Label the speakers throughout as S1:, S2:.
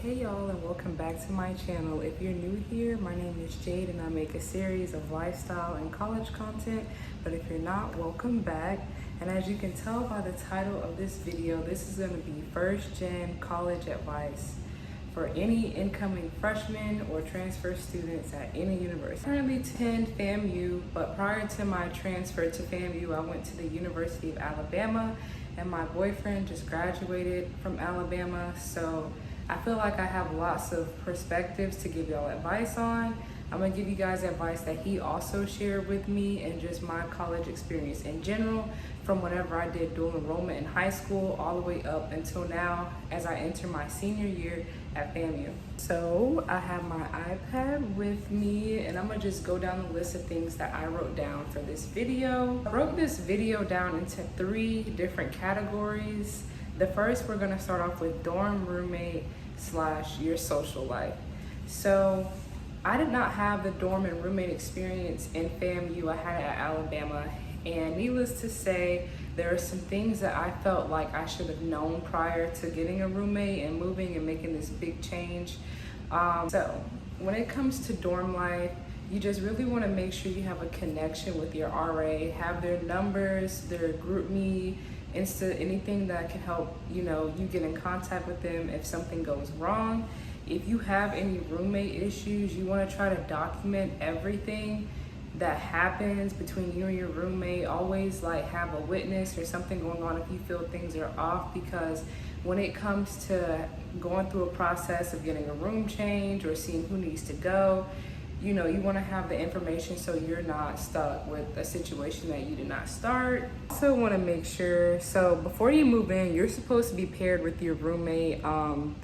S1: Hey y'all, and welcome back to my channel. If you're new here, my name is Jade and I make a series of lifestyle and college content. But if you're not, welcome back. And as you can tell by the title of this video, this is going to be first gen college advice for any incoming freshmen or transfer students at any university. I currently attend FAMU, but prior to my transfer to FAMU, I went to the University of Alabama, and my boyfriend just graduated from Alabama, so I feel like I have lots of perspectives to give y'all advice on. I'm gonna give you guys advice that he also shared with me and just my college experience in general, from whenever I did dual enrollment in high school all the way up until now as I enter my senior year at FAMU. So I have my iPad with me and I'm gonna just go down the list of things that I wrote down for this video. I broke this video down into 3 different categories. The first, we're gonna start off with dorm roommate / your social life. So I did not have the dorm and roommate experience in FAMU. I had it at Alabama, and needless to say, there are some things that I felt like I should have known prior to getting a roommate and moving and making this big change. So when it comes to dorm life, you just really want to make sure you have a connection with your RA, have their numbers, their group me, anything that can help you get in contact with them if something goes wrong. If you have any roommate issues, you want to try to document everything that happens between you and your roommate. Always have a witness or something going on if you feel things are off, because when it comes to going through a process of getting a room change or seeing who needs to go, you want to have the information so you're not stuck with a situation that you did not start. Also want to make sure, so before you move in, you're supposed to be paired with your roommate.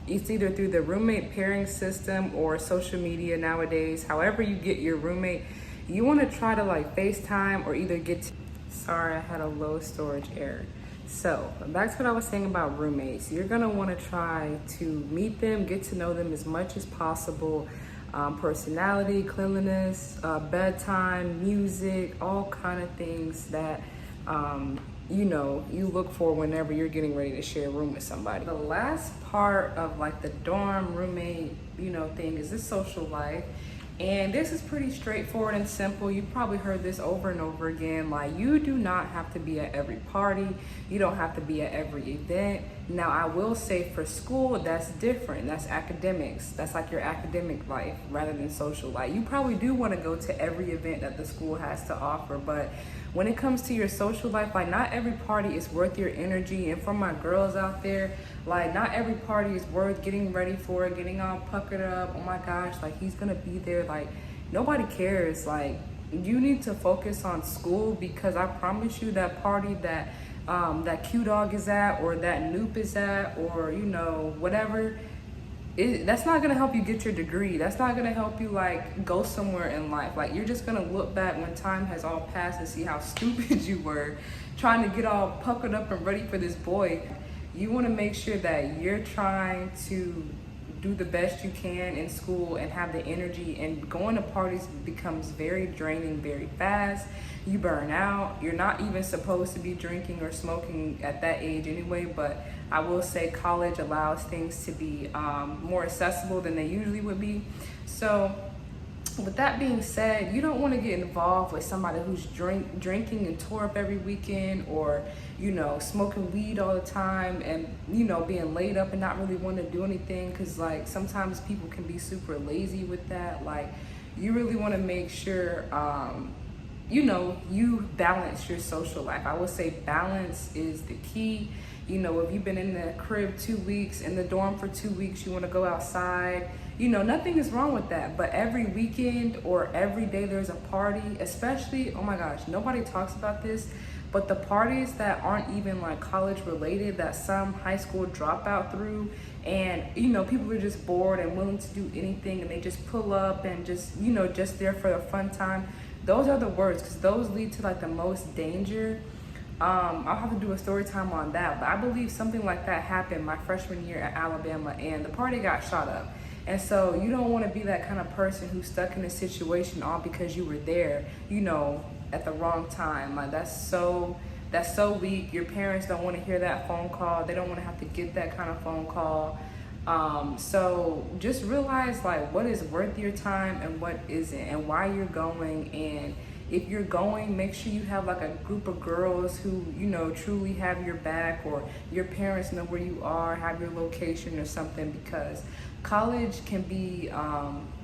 S1: It's either through the roommate pairing system or social media nowadays. However you get your roommate, you want to try to FaceTime or either sorry, I had a low storage error. So back to what I was saying about roommates. You're going to want to try to meet them, get to know them as much as possible. Personality, cleanliness, bedtime, music, all kind of things that you look for whenever you're getting ready to share a room with somebody. The last part of the dorm roommate thing is the social life, and this is pretty straightforward and simple. You probably heard this over and over again. You do not have to be at every party, you don't have to be at every event. Now I will say for school, that's different. That's academics. That's your academic life rather than social life. You probably do want to go to every event that the school has to offer, but when it comes to your social life, not every party is worth your energy. And for my girls out there, not every party is worth getting ready for, getting all puckered up. Oh my gosh, he's gonna be there. Nobody cares. You need to focus on school, because I promise you that party that that Q Dog is at, or that Noop is at, or whatever, that's not gonna help you get your degree. That's not gonna help you go somewhere in life. You're just gonna look back when time has all passed and see how stupid you were trying to get all puckered up and ready for this boy. You want to make sure that you're trying to do the best you can in school and have the energy, and going to parties becomes very draining very fast. You burn out. You're not even supposed to be drinking or smoking at that age anyway, but I will say college allows things to be more accessible than they usually would be. So with that being said, you don't want to get involved with somebody who's drinking and tore up every weekend, or smoking weed all the time, and being laid up and not really want to do anything, because sometimes people can be super lazy with that. You really want to make sure you balance your social life. I would say balance is the key. If you've been in the crib 2 weeks, in the dorm for 2 weeks, you want to go outside, nothing is wrong with that. But every weekend or every day there's a party, especially, oh my gosh, nobody talks about this, but the parties that aren't even college related, that some high school dropout through, and people are just bored and willing to do anything, and they just pull up and just just there for a fun time. Those are the worst, because those lead to the most danger. I'll have to do a story time on that, but I believe something like that happened my freshman year at Alabama, and the party got shot up. And so you don't want to be that kind of person who's stuck in a situation all because you were there, at the wrong time. That's so weak. Your parents don't want to hear that phone call. They don't want to have to get that kind of phone call. So just realize like what is worth your time and what isn't, and why you're going. And if you're going, make sure you have like a group of girls who, you know, truly have your back, or your parents know where you are, have your location or something, because college can be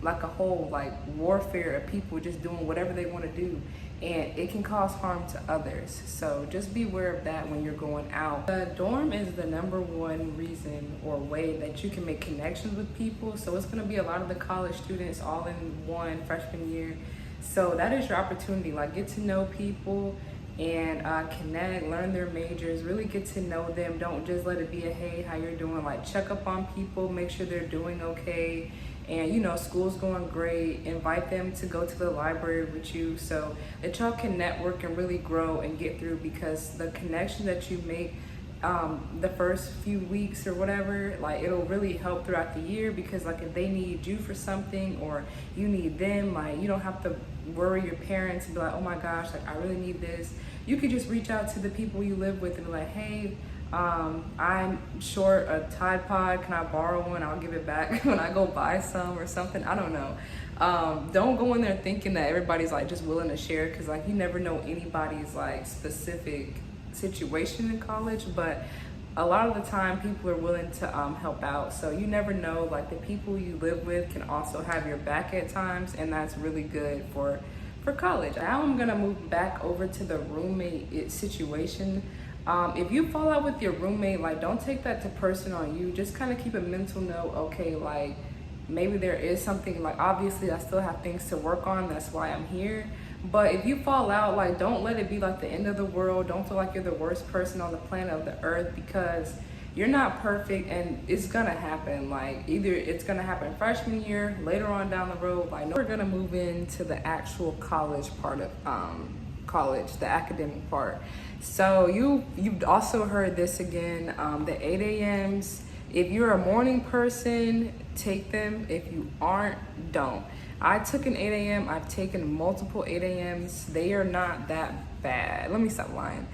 S1: like a whole like warfare of people just doing whatever they want to do, and it can cause harm to others. So just be aware of that when you're going out. The dorm is the #1 reason or way that you can make connections with people. So it's going to be a lot of the college students all in one freshman year. So that is your opportunity. Like, get to know people and connect, learn their majors, really get to know them. Don't just let it be a hey, how you're doing. Like, check up on people, make sure they're doing okay. And you know, school's going great. Invite them to go to the library with you so that y'all can network and really grow and get through, because the connection that you make the first few weeks or whatever, like, it'll really help throughout the year. Because like, if they need you for something or you need them, like, you don't have to worry your parents and be like, oh my gosh, like, I really need this. You could just reach out to the people you live with and be like, hey, I'm short a Tide Pod, can I borrow one? I'll give it back when I go buy some or something. I don't know. Don't go in there thinking that everybody's like just willing to share, because like, you never know anybody's like specific situation in college. But a lot of the time people are willing to help out. So you never know, like, the people you live with can also have your back at times, and that's really good for college. Now I'm gonna move back over to the roommate situation. If you fall out with your roommate, like, don't take that to person on you. Just kind of keep a mental note. Okay, like, maybe there is something, like, obviously I still have things to work on, that's why I'm here. But if you fall out, like, don't let it be like the end of the world. Don't feel like you're the worst person on the planet of the earth, because you're not perfect, and it's gonna happen. Like, either it's gonna happen freshman year, later on down the road. Like, we're gonna move into the actual college part of college, the academic part. So you've also heard this again, the 8 a.m.s. If you're a morning person, take them. If you aren't, don't. I took an 8 a.m. I've taken multiple 8 a.m.s. They are not that bad. Let me stop lying.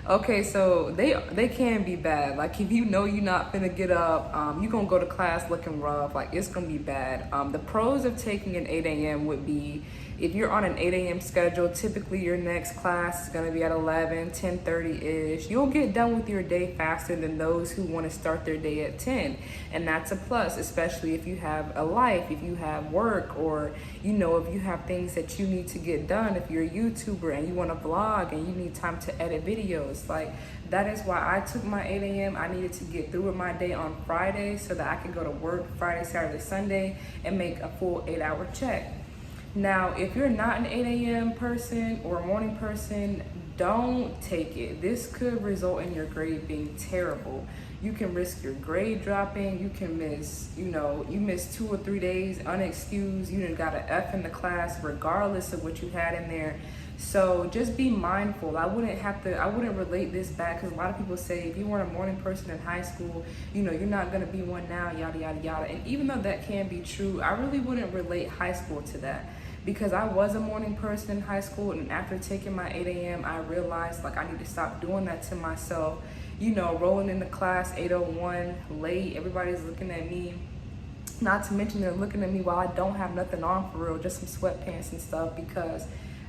S1: Okay, so they can be bad. Like, if you know you're not gonna get up, you're gonna go to class looking rough, like, it's gonna be bad. The pros of taking an 8 a.m. would be, if you're on an 8 a.m. schedule, typically your next class is gonna be at 11, 10:30-ish. You'll get done with your day faster than those who wanna start their day at 10. And that's a plus, especially if you have a life, if you have work, or, you know, if you have things that you need to get done, if you're a YouTuber and you wanna vlog and you need time to edit videos. Like, that is why I took my 8 a.m. I needed to get through with my day on Friday so that I could go to work Friday, Saturday, Sunday and make a full 8-hour check. Now, if you're not an 8 a.m. person or a morning person, don't take it. This could result in your grade being terrible. You can risk your grade dropping. You can miss, you know, you miss 2 or 3 days unexcused. You done got an F in the class regardless of what you had in there. So just be mindful. I wouldn't relate this back, because a lot of people say if you weren't a morning person in high school, you know, you're not gonna be one now, yada, yada, yada. And even though that can be true, I really wouldn't relate high school to that, because I was a morning person in high school, and after taking my 8 a.m., I realized, like, I need to stop doing that to myself. You know, rolling into class 8:01 late, everybody's looking at me. Not to mention they're looking at me while I don't have nothing on for real, just some sweatpants and stuff, because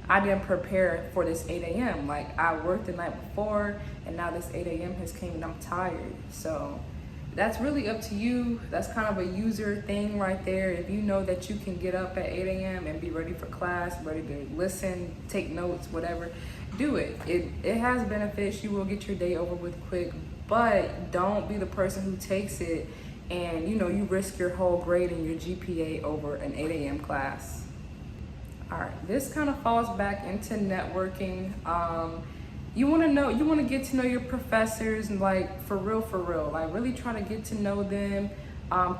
S1: I didn't prepare for this 8 a.m. Like, I worked the night before, and now this 8 a.m. has came and I'm tired. So that's really up to you. That's kind of a user thing right there. If you know that you can get up at 8 a.m. and be ready for class, ready to listen, take notes, whatever, do it. It has benefits. You will get your day over with quick, but don't be the person who takes it and, you know, you risk your whole grade and your GPA over an 8 a.m. class. All right, this kind of falls back into networking. You want to get to know your professors, and like, for real, like, really try to get to know them.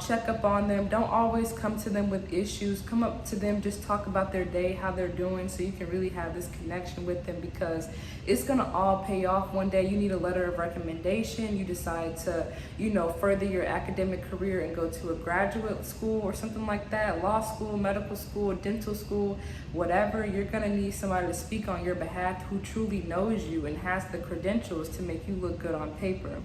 S1: Check up on them. Don't always come to them with issues. Come up to them, just talk about their day, how they're doing, so you can really have this connection with them, because it's gonna all pay off one day. You need a letter of recommendation. You decide to, you know, further your academic career and go to a graduate school or something like that, law school, medical school, dental school, whatever. You're gonna need somebody to speak on your behalf who truly knows you and has the credentials to make you look good on paper.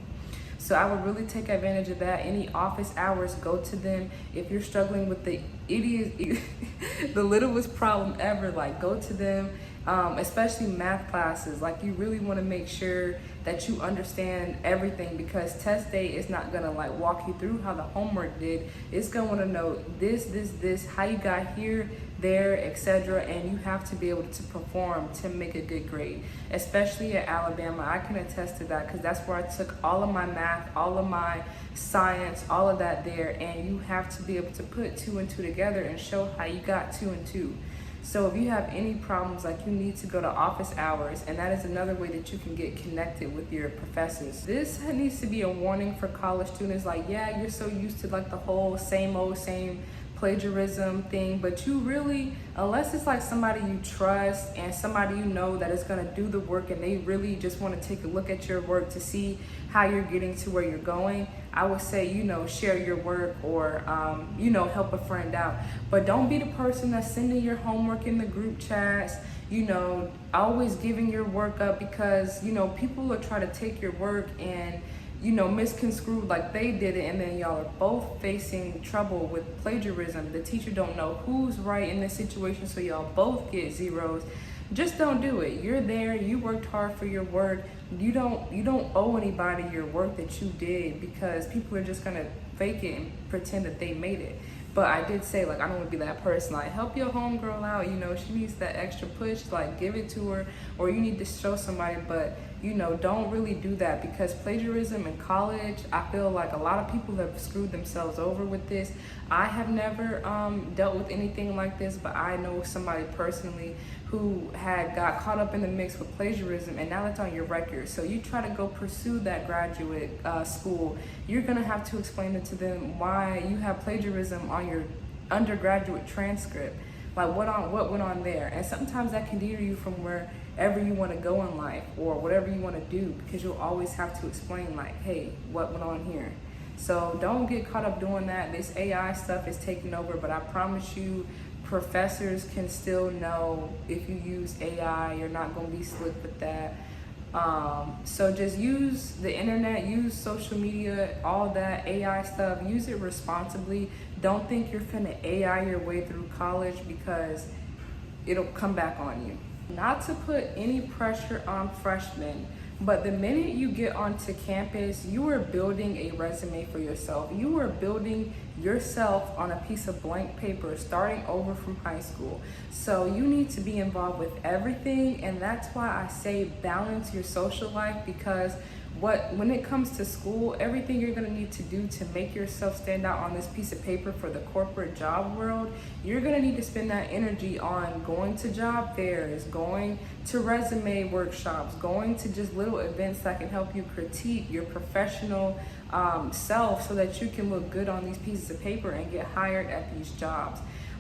S1: So I would really take advantage of that. Any office hours, go to them. If you're struggling with the the littlest problem ever, like go to them. Especially math classes, like you really want to make sure that you understand everything, because test day is not gonna like walk you through how the homework did. It's gonna want to know this, how you got here, there, etc. And you have to be able to perform to make a good grade. Especially at Alabama, I can attest to that, because that's where I took all of my math, all of my science, all of that there, and you have to be able to put 2 and 2 together and show how you got 2 and 2. So if you have any problems, like you need to go to office hours, and that is another way that you can get connected with your professors. This needs to be a warning for college students. Like, yeah, you're so used to like the whole same old same plagiarism thing, but you really, unless it's like somebody you trust and somebody you know that is going to do the work, and they really just want to take a look at your work to see how you're getting to where you're going, I would say, you know, share your work, or you know, help a friend out. But don't be the person that's sending your homework in the group chats, you know, always giving your work up, because, you know, people will try to take your work and, you know, misconstrue like they did it, and then y'all are both facing trouble with plagiarism. The teacher don't know who's right in this situation, so y'all both get zeros. Just don't do it. You're there, you worked hard for your work. You don't owe anybody your work that you did, because people are just gonna fake it and pretend that they made it. But I did say, like, I don't want to be that person. Like, help your homegirl out. You know, she needs that extra push. Like, give it to her, or you need to show somebody. But, you know, don't really do that, because plagiarism in college, I feel like a lot of people have screwed themselves over with this. I have never dealt with anything like this, but I know somebody personally who had got caught up in the mix with plagiarism, and now it's on your record. So you try to go pursue that graduate school, you're gonna have to explain it to them why you have plagiarism on your undergraduate transcript. Like what went on there. And sometimes that can deter you from wherever you want to go in life, or whatever you want to do, because you'll always have to explain, like, hey, what went on here. So don't get caught up doing that. This AI stuff is taking over, but I promise you, professors can still know if you use AI. You're not going to be slick with that. So just use the internet, use social media, all that AI stuff. Use it responsibly. Don't think you're finna AI your way through college, because it'll come back on you. Not to put any pressure on freshmen, but the minute you get onto campus, you are building a resume for yourself. You are building yourself on a piece of blank paper, starting over from high school. So you need to be involved with everything, and that's why I say balance your social life, because when it comes to school, everything you're gonna need to do to make yourself stand out on this piece of paper for the corporate job world, you're gonna need to spend that energy on going to job fairs, going to resume workshops, going to just little events that can help you critique your professional self, so that you can look good on these pieces of paper and get hired at these jobs.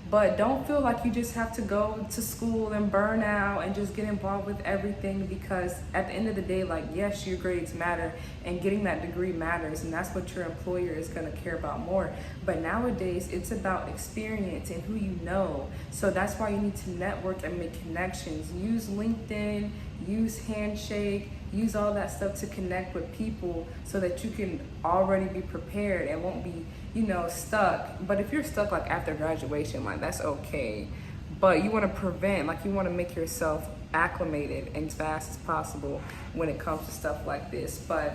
S1: But don't feel like you just have to go to school and burn out and just get involved with everything, because at the end of the day, like, yes, your grades matter and getting that degree matters, and that's what your employer is going to care about more. But nowadays, it's about experience and who you know. So that's why you need to network and make connections. Use LinkedIn, use Handshake, use all that stuff to connect with people, so that you can already be prepared and won't be, you know, stuck. But if you're stuck like after graduation, like, that's okay. But you want to prevent, like, you want to make yourself acclimated as fast as possible when it comes to stuff like this. But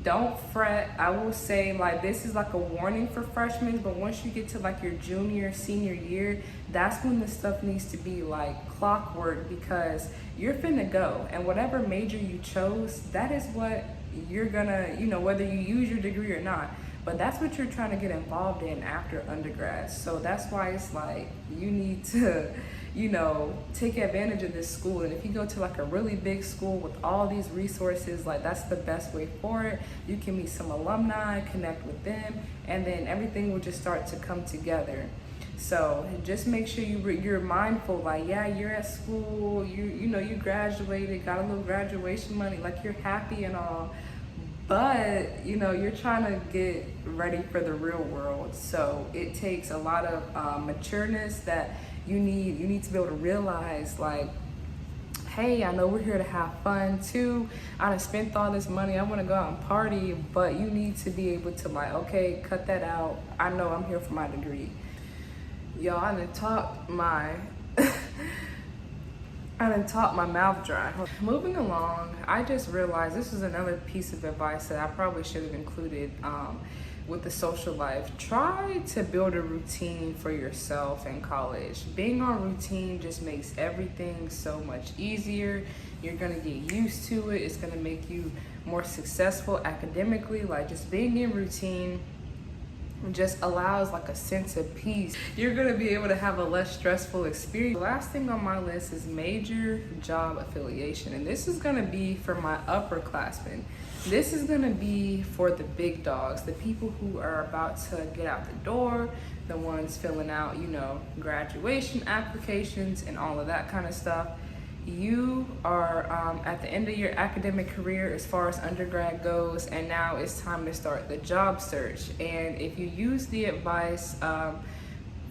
S1: don't fret. I will say, like, this is like a warning for freshmen, but once you get to like your junior, senior year, that's when the stuff needs to be like clockwork, because you're finna go, and whatever major you chose, that is what you're gonna, you know, whether you use your degree or not, but that's what you're trying to get involved in after undergrad. So that's why it's like, you need to, you know, take advantage of this school. And if you go to like a really big school with all these resources, like, that's the best way for it. You can meet some alumni, connect with them, and then everything will just start to come together. So just make sure you're mindful, like, yeah, you're at school, you know, you graduated, got a little graduation money, like, you're happy and all, but, you know, you're trying to get ready for the real world. So it takes a lot of matureness that you need to be able to realize, like, hey, I know we're here to have fun too. I done spent all this money, I wanna go out and party, but you need to be able to like, okay, cut that out. I know I'm here for my degree. Y'all, I done talked my mouth dry. Moving along, I just realized this is another piece of advice that I probably should have included with the social life. Try to build a routine for yourself in college. Being on routine just makes everything so much easier. You're gonna get used to it. It's gonna make you more successful academically. Like just being in routine just allows like a sense of peace. You're gonna be able to have a less stressful experience. The last thing on my list is major job affiliation. And this is gonna be for my upperclassmen. This is gonna be for the big dogs, the people who are about to get out the door, the ones filling out, you know, graduation applications and all of that kind of stuff. You are at the end of your academic career as far as undergrad goes, and now it's time to start the job search. And if you use the advice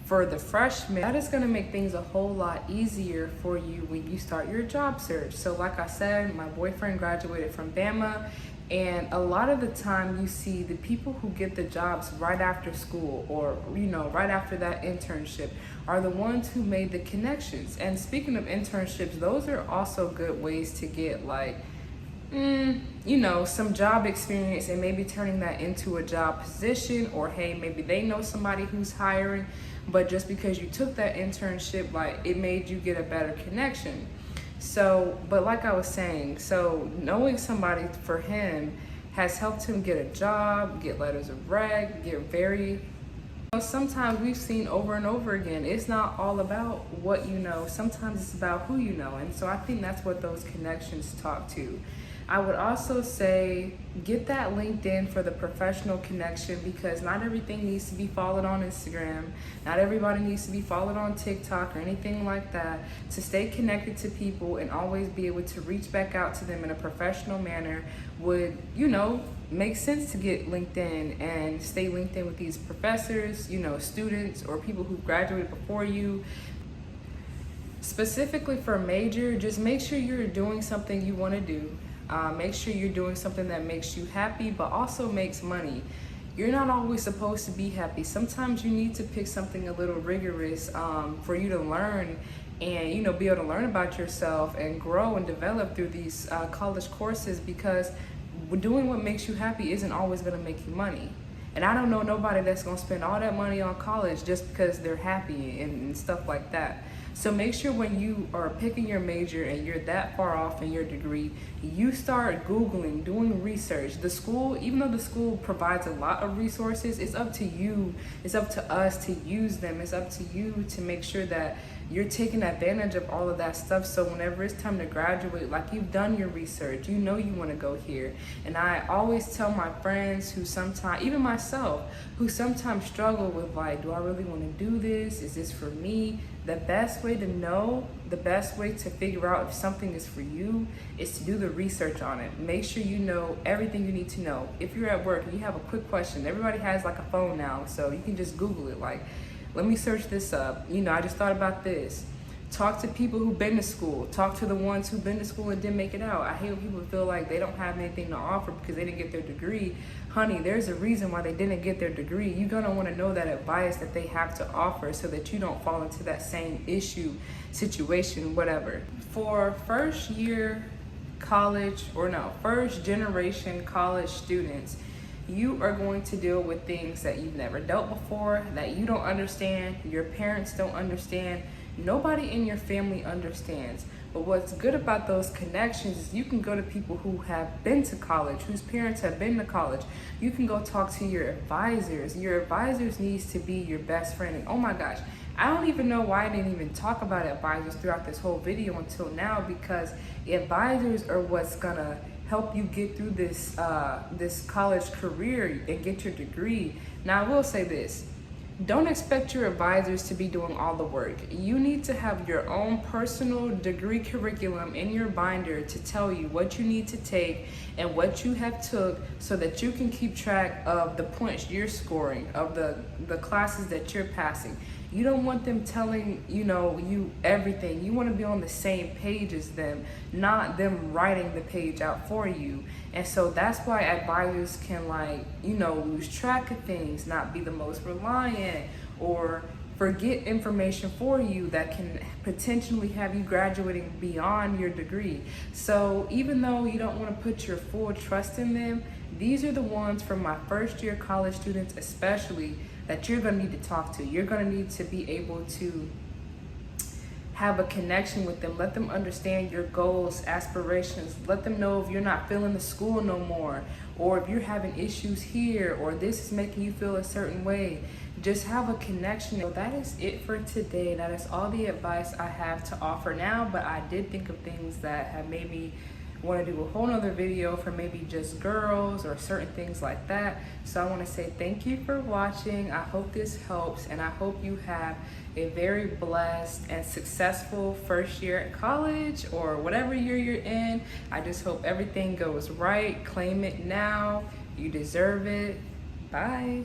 S1: for the freshmen, that is going to make things a whole lot easier for you when you start your job search. So like I said, my boyfriend graduated from FAMU, and a lot of the time you see the people who get the jobs right after school, or you know, right after that internship, are the ones who made the connections. And speaking of internships, those are also good ways to get like you know, some job experience, and maybe turning that into a job position, or hey, maybe they know somebody who's hiring, but just because you took that internship, like it made you get a better connection. So, but like I was saying, so knowing somebody for him has helped him get a job, get letters of rec, get very, sometimes we've seen over and over again, it's not all about what you know, sometimes it's about who you know. And so I think that's what those connections talk to. I would also say get that LinkedIn for the professional connection, because not everything needs to be followed on Instagram. Not everybody needs to be followed on TikTok or anything like that. To stay connected to people and always be able to reach back out to them in a professional manner would, you know, make sense to get LinkedIn and stay linked in with these professors, you know, students or people who graduated before you. Specifically for major, just make sure you're doing something you want to do. Make sure you're doing something that makes you happy, but also makes money. You're not always supposed to be happy. Sometimes you need to pick something a little rigorous for you to learn and, you know, be able to learn about yourself and grow and develop through these college courses, because doing what makes you happy isn't always going to make you money. And I don't know nobody that's going to spend all that money on college just because they're happy and stuff like that. So make sure when you are picking your major and you're that far off in your degree, you start Googling, doing research. The school, even though the school provides a lot of resources, it's up to you, it's up to us to use them. It's up to you to make sure that you're taking advantage of all of that stuff. So whenever it's time to graduate, like you've done your research, you know you want to go here. And I always tell my friends who sometimes, even myself, who sometimes struggle with like, do I really want to do this? Is this for me? The best way to know, the best way to figure out if something is for you is to do the research on it. Make sure you know everything you need to know. If you're at work and you have a quick question, everybody has like a phone now, so you can just Google it. Like, let me search this up. You know, I just thought about this. Talk to people who've been to school. Talk to the ones who've been to school and didn't make it out. I hate when people feel like they don't have anything to offer because they didn't get their degree. Honey, there's a reason why they didn't get their degree. You're gonna wanna know that advice that they have to offer so that you don't fall into that same issue, situation, whatever. For first year college, or no, first generation college students, you are going to deal with things that you've never dealt before, that you don't understand, your parents don't understand, nobody in your family understands. But what's good about those connections is you can go to people who have been to college, whose parents have been to college. You can go talk to your advisors. Your advisors needs to be your best friend. And oh my gosh, I don't even know why I didn't even talk about advisors throughout this whole video until now, because advisors are what's gonna help you get through this this college career and get your degree. Now I will say this, don't expect your advisors to be doing all the work. You need to have your own personal degree curriculum in your binder to tell you what you need to take and what you have took, so that you can keep track of the points you're scoring, of the classes that you're passing. You don't want them telling, you everything. You want to be on the same page as them, not them writing the page out for you. And so that's why advisors can lose track of things, not be the most reliant, or forget information for you that can potentially have you graduating beyond your degree. So even though you don't want to put your full trust in them, these are the ones from my first year college students especially that you're going to need to talk to. You're going to need to be able to have a connection with them. Let them understand your goals, aspirations. Let them know if you're not feeling the school no more, or if you're having issues here, or this is making you feel a certain way. Just have a connection. So that is it for today. That is all the advice I have to offer now, but I did think of things that have made me want to do a whole nother video for maybe just girls or certain things like that. So I want to say thank you for watching. I hope this helps, and I hope you have a very blessed and successful first year at college or whatever year you're in. I just hope everything goes right. Claim it now. You deserve it. Bye.